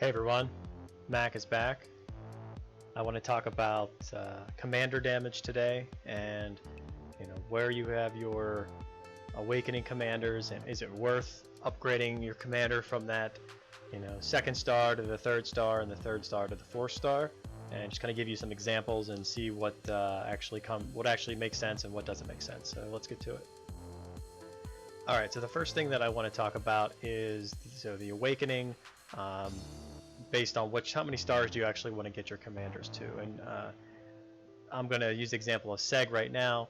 Hey everyone, Mac is back. I want to talk about commander damage today, and where you have your awakening commanders, and is it worth upgrading your commander from that second star to the third star and the third star to the fourth star, and just kind of give you some examples and see what actually makes sense and what doesn't make sense. So let's get to it. Alright, so the first thing that I want to talk about is the awakening. Based on how many stars do you actually want to get your commanders to, and I'm going to use the example of Seg right now,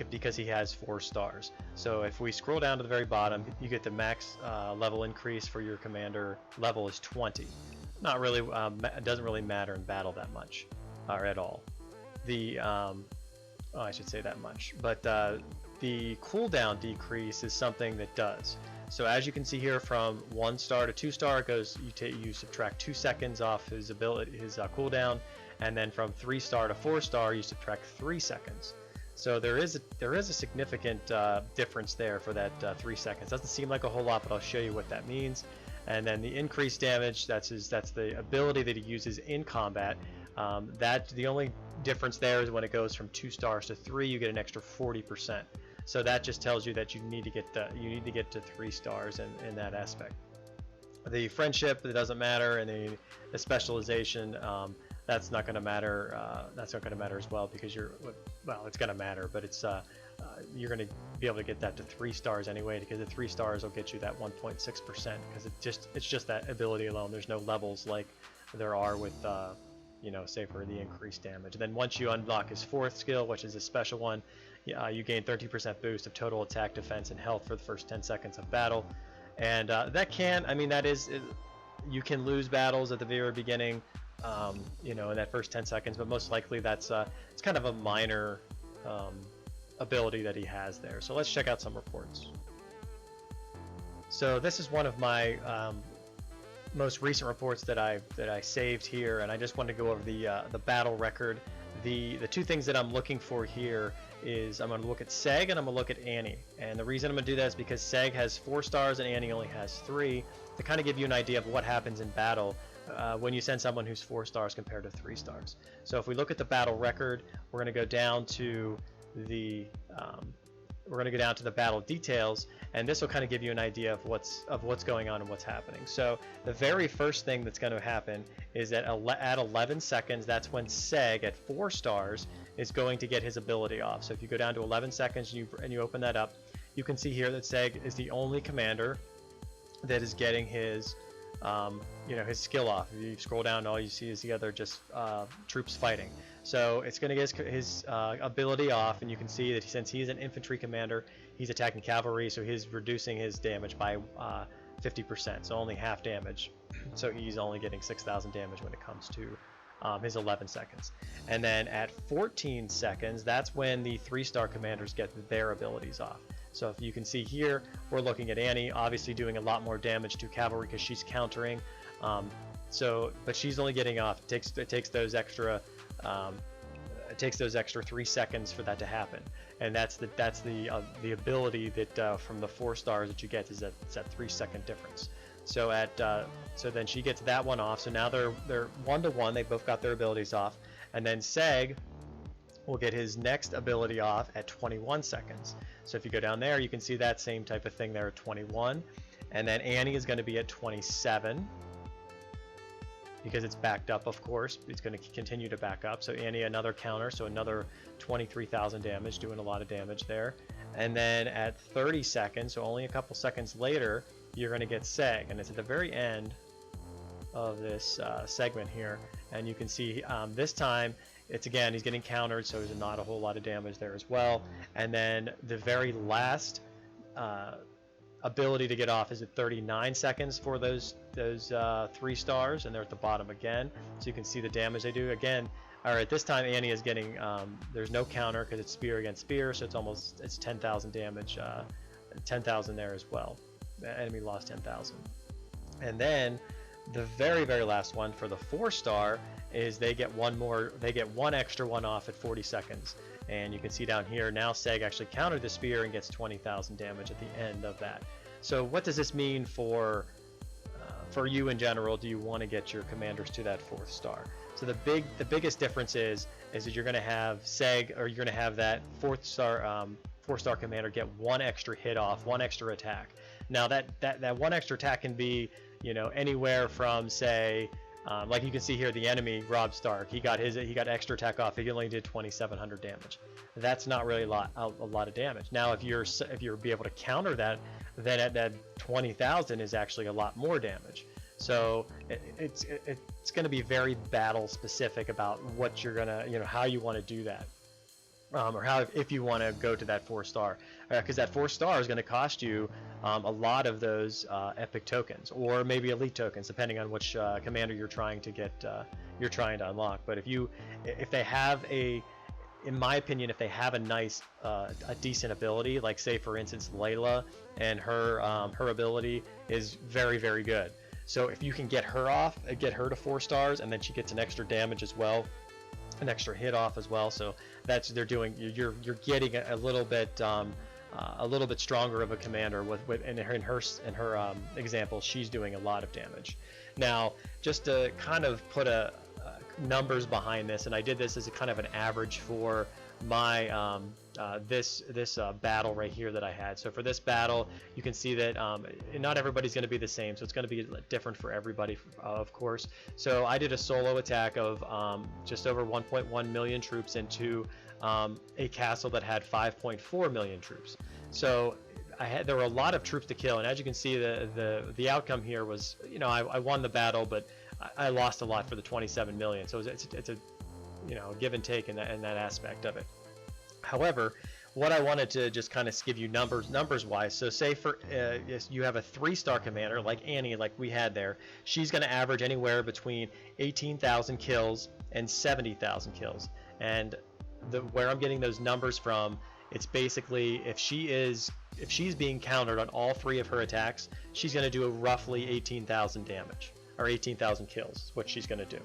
because he has 4 stars. So if we scroll down to the very bottom, you get the max level increase for your commander level is 20. Not really, it doesn't really matter in battle that much, or at all. I should say that much, but the cooldown decrease is something that does. So as you can see here, from 1 star to 2 star, it goes. You subtract 2 seconds off his cooldown, and then from 3 star to 4 star, you subtract 3 seconds. So there is a significant difference there for that 3 seconds. Doesn't seem like a whole lot, but I'll show you what that means. And then the increased damage, that's the ability that he uses in combat. The only difference there is when it goes from 2 stars to 3, you get an extra 40%. So that just tells you that you need to get to 3 stars in that aspect. The friendship, it doesn't matter, and the specialization, that's not going to matter. That's not going to matter as well, because it's going to matter, but you're going to be able to get that to 3 stars anyway, because the 3 stars will get you that 1.6%, because it's just that ability alone. There's no levels like there are with say for the increased damage. And then once you unlock his 4th skill, which is a special one, you gain 30% boost of total attack, defense, and health for the first 10 seconds of battle. And you can lose battles at the very beginning, in that first 10 seconds, but most likely it's kind of a minor ability that he has there. So let's check out some reports. So this is one of my most recent reports that I saved here, and I just want to go over the battle record. The 2 things that I'm looking for here is I'm going to look at Seg and I'm going to look at Annie. And the reason I'm going to do that is because Seg has 4 stars and Annie only has 3, to kind of give you an idea of what happens in battle when you send someone who's 4 stars compared to 3 stars. So if we look at the battle record, we're going to go down to the battle details, and this will kind of give you an idea of what's going on and what's happening. So the very first thing that's going to happen is that at 11 seconds, that's when Seg at 4 stars is going to get his ability off. So if you go down to 11 seconds and you open that up, you can see here that Seg is the only commander that is getting his his skill off. If you scroll down, all you see is the other just troops fighting. So it's going to get his ability off, and you can see that since he's an infantry commander, he's attacking cavalry, so he's reducing his damage by 50%, so only half damage. So he's only getting 6,000 damage when it comes to his 11 seconds. And then at 14 seconds, that's when the 3-star commanders get their abilities off. So if you can see here, we're looking at Annie, obviously doing a lot more damage to cavalry because she's countering. But she's only getting off. It takes those extra 3 seconds for that to happen, and that's the ability that from the 4 stars that you get is that 3-second difference. So so then she gets that one off. So now they're 1-to-1. They both got their abilities off, and then Seg will get his next ability off at 21 seconds. So if you go down there, you can see that same type of thing there at 21, and then Annie is going to be at 27. Because it's backed up, of course, it's going to continue to back up. So Annie, another counter, so another 23,000 damage, doing a lot of damage there. And then at 30 seconds, so only a couple seconds later, you're going to get Seg, and it's at the very end of this segment here. And you can see this time, he's getting countered, so there's not a whole lot of damage there as well. And then the very last ability to get off is at 39 seconds for those 3 stars, and they're at the bottom again, so you can see the damage they do. Again, alright, this time Annie is getting there's no counter because it's spear against spear, so it's 10,000 damage, 10,000 there as well. The enemy lost 10,000. And then the very last one for the 4-star is they get one extra one off at 40 seconds. And you can see down here now Seg actually countered the spear and gets 20,000 damage at the end of that. So what does this mean for for you in general, do you want to get your commanders to that 4th star? So the biggest difference is that you're going to have Seg, or you're going to have that 4-star commander get 1 extra hit off, 1 extra attack. Now that 1 extra attack can be, you know, anywhere from, say, like you can see here, the enemy Robb Stark, he got extra attack off. He only did 2,700 damage. That's not really a lot of damage. Now, if you're be able to counter that, then that 20,000 is actually a lot more damage. So it's going to be very battle specific about what you're gonna, you know, how you want to do that, or if you want to go to that 4-star, because that 4-star is going to cost you a lot of those epic tokens, or maybe elite tokens, depending on which commander you're trying to unlock. But if they have in my opinion, if they have a nice, a decent ability, like say for instance Layla, and her ability is very, very good. So if you can get her off, get her to 4 stars, and then she gets an extra damage as well, an extra hit off as well. So you're getting a little bit stronger of a commander in her example, she's doing a lot of damage. Now, just to kind of put numbers behind this, and I did this as a kind of an average for my this battle right here that I had. So for this battle, you can see that not everybody's going to be the same, so it's going to be different for everybody, of course. So I did a solo attack of just over 1.1 million troops into a castle that had 5.4 million troops. So there were a lot of troops to kill, and as you can see, the outcome here was, you know, I won the battle, but I lost a lot for the 27 million. So it's a, you know, give and take in that aspect of it. However, what I wanted to just kind of give you numbers wise. So say for you have a 3-star commander like Annie, like we had there. She's going to average anywhere between 18,000 kills and 70,000 kills. And where I'm getting those numbers from, it's basically if she's being countered on all 3 of her attacks, she's going to do roughly 18,000 damage, or 18,000 kills is what she's going to do.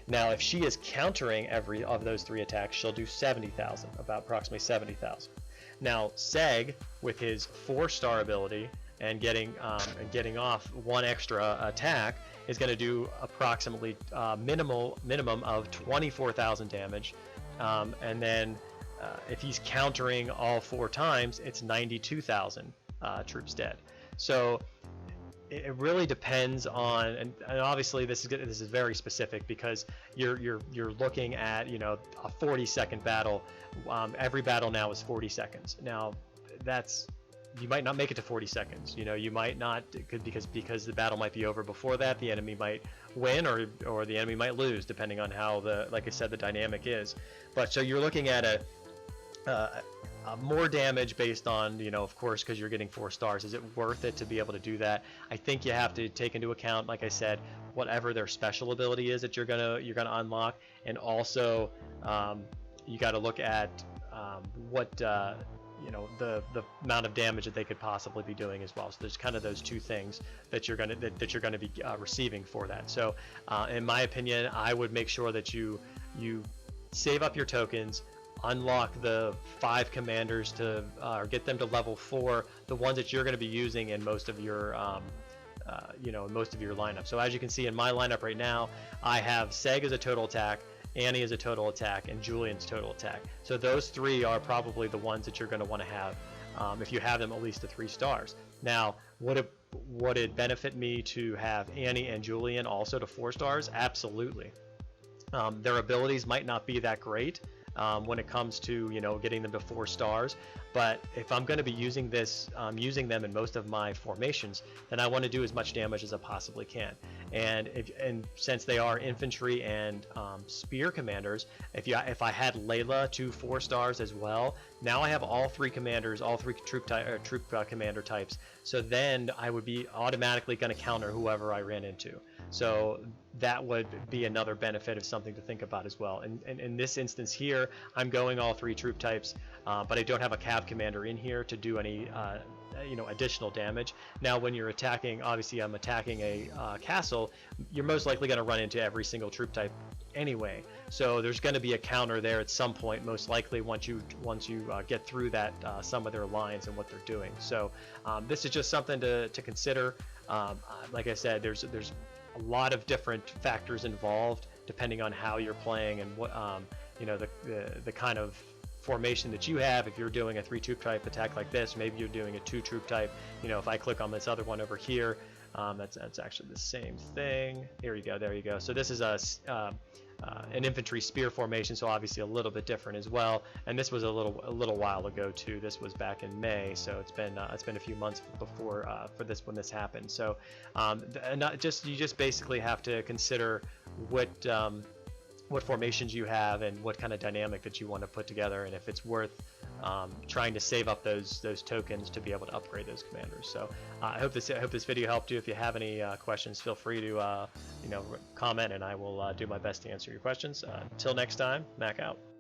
Now, if she is countering every of those 3 attacks, she'll do 70,000, about approximately 70,000. Now, Seg, with his 4-star ability and getting off 1 extra attack, is going to do approximately minimum of 24,000 damage, and then if he's countering all 4 times, it's 92,000 troops dead. So it really depends on, and obviously this is very specific, because you're looking at, you know, a 40-second battle. Every battle now is 40 seconds. Now you might not make it to 40 seconds. You know, you might not, because the battle might be over before that. The enemy might win, or the enemy might lose, depending on how like I said, the dynamic is. But so you're looking at more damage based on, you know, of course, because you're getting 4 stars. Is it worth it to be able to do that? I think you have to take into account, like I said, whatever their special ability is that you're gonna unlock, and also you got to look at what you know, the amount of damage that they could possibly be doing as well. So there's kind of those 2 things that you're gonna be receiving for that. So in my opinion, I would make sure that you save up your tokens, unlock the 5 commanders to or get them to level 4, the ones that you're going to be using in most of your you know, most of your lineup. So as you can see in my lineup right now, I have Seg as a total attack, Annie as a total attack, and Julian's total attack. So those 3 are probably the ones that you're going to want to have if you have them at least to 3 stars. Now, would it benefit me to have Annie and Julian also to 4 stars? Absolutely. Their abilities might not be that great when it comes to, you know, getting them to 4 stars, but if I'm going to be using using them in most of my formations, then I want to do as much damage as I possibly can. And since they are infantry and spear commanders, if I had Layla to 4 stars as well, now I have all 3 commanders, all 3 troop commander types. So then I would be automatically going to counter whoever I ran into. So that would be another benefit of something to think about as well. And in this instance here, I'm going all 3 troop types, but I don't have a cav commander in here to do any you know, additional damage. Now when you're attacking, obviously I'm attacking a castle, you're most likely going to run into every single troop type anyway, so there's going to be a counter there at some point, most likely once you get through that some of their lines and what they're doing. So this is just something to consider. Like I said, there's a lot of different factors involved depending on how you're playing and what the kind of formation that you have. If you're doing a 3-troop type attack like this, maybe you're doing a 2-troop type. If I click on this other one over here, that's actually the same thing. Here you go, there you go. So this is an infantry spear formation, so obviously a little bit different as well. And this was a little while ago too. This was back in May, so it's been a few months before when this happened. So you just basically have to consider what formations you have and what kind of dynamic that you want to put together, and if it's worth trying to save up those tokens to be able to upgrade those commanders. So I hope this video helped you. If you have any questions, feel free to comment, and I will do my best to answer your questions. Until next time, Mac out.